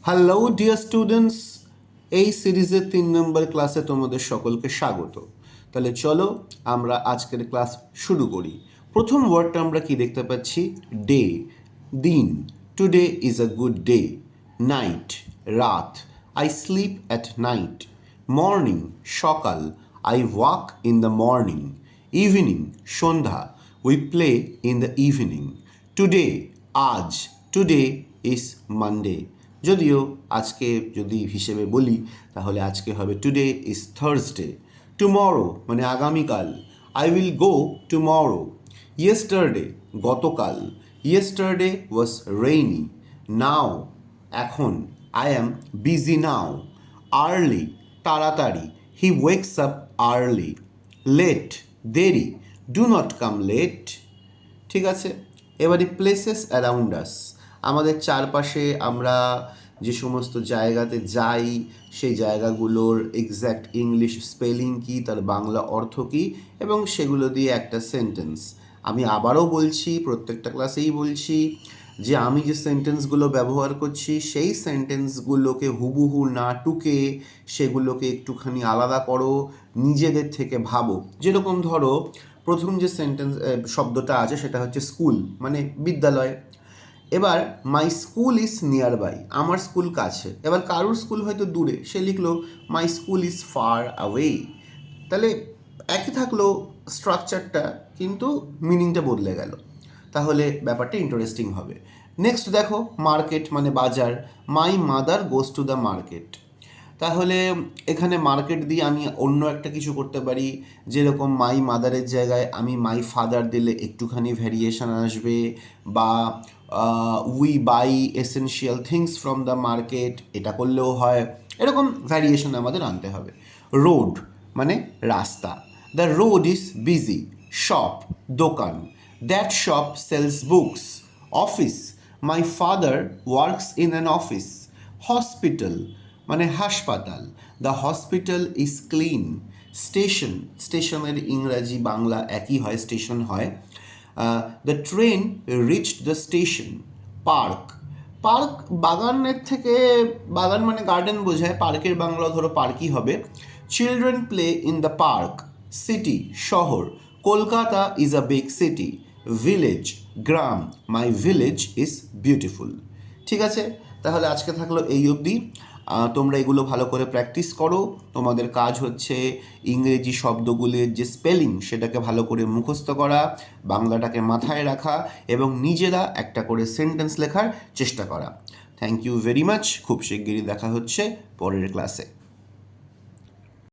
Hello dear students, এই সিরিজের 3 নম্বর ক্লাসে তোমাদের সকলকে স্বাগত। তাহলে চলো আমরা আজকের ক্লাস শুরু করি। প্রথম ওয়ার্ডটা আমরা কি দেখতে পাচ্ছি? ডে, দিন। Today is a good day. Night, রাত। I sleep at night. Morning, সকাল। I walk in the morning. Evening, সন্ধ্যা। We play in the evening. Today, আজ। Today is Monday. যদিও আজকে যদি হিসেবে বলি তাহলে আজকে হবে টুডে ইজ থার্সডে। টুমরো মানে আগামীকাল। I will go tomorrow. Yesterday গতকাল। Yesterday was rainy. নাও এখন। I am busy now. Early তাড়াতাড়ি। He wakes up early. Late দেরি। Do not come late. ঠিক আছে, এবারে প্লেসেস অ্যারাউন্ড আস, আমাদের চারপাশে আমরা যে সমস্ত জায়গাতে যাই সেই জায়গাগুলোর এক্স্যাক্ট ইংলিশ স্পেলিং কী, তার বাংলা অর্থ কী, এবং সেগুলো দিয়ে একটা সেন্টেন্স। আমি আবারও বলছি, প্রত্যেকটা ক্লাসেই বলছি যে আমি যে সেন্টেন্সগুলো ব্যবহার করছি সেই সেন্টেন্সগুলোকে হুবহু না টুকে সেগুলোকে একটুখানি আলাদা করো, নিজেদের থেকে ভাবো। যেরকম ধরো প্রথম যে সেন্টেন্স শব্দটা আছে সেটা হচ্ছে স্কুল, মানে বিদ্যালয়। এবার my school is nearby, আমার স্কুল কাছে। এবার কারুর স্কুল হয়তো দূরে, সে লিখলো my school is far away. তাহলে একই থাকলো স্ট্রাকচারটা, কিন্তু মিনিংটা বদলে গেল। তাহলে ব্যাপারটা ইন্টারেস্টিং হবে। নেক্সট দেখো, মার্কেট মানে বাজার। My mother goes to the market. তাহলে এখানে মার্কেট দিয়ে আমি অন্য একটা কিছু করতে পারি, যেরকম মাই মাদারের জায়গায় আমি মাই ফাদার দিলে একটুখানি ভ্যারিয়েশন আসবে, বা we by essential things from the market, এটা করলেও হয়। এরকম ভ্যারিয়েশন আমাদের আনতে হবে। রোড মানে রাস্তা। The road is busy. Shop দোকান। That shop sells books. Office, my father works in an office. Hospital মানে হাসপাতাল। The hospital is clean. Station, স্টেশনের ইংরাজি বাংলা একই হয়, স্টেশন হয়। The train reached the station. Park, park বাগানের থেকে, বাগান মানে গার্ডেন বোঝায়, পার্কের বাংলা ধরো পার্কই হবে। Children play in the park. City শহর। Kolkata is a big city. Village গ্রাম। My village is beautiful. ঠিক আছে, তাহলে আজকে থাকলো এই অবধি। তোমরা এগুলো ভালো করে প্র্যাকটিস করো। তোমাদের কাজ হচ্ছে ইংরেজি শব্দগুলির যে স্পেলিং সেটাকে ভালো করে মুখস্থ করা, বাংলাটাকে মাথায় রাখা, এবং নিজেরা একটা করে সেন্টেন্স লেখার চেষ্টা করা। Thank you very much. খুব শিগগিরই দেখা হচ্ছে পরের ক্লাসে।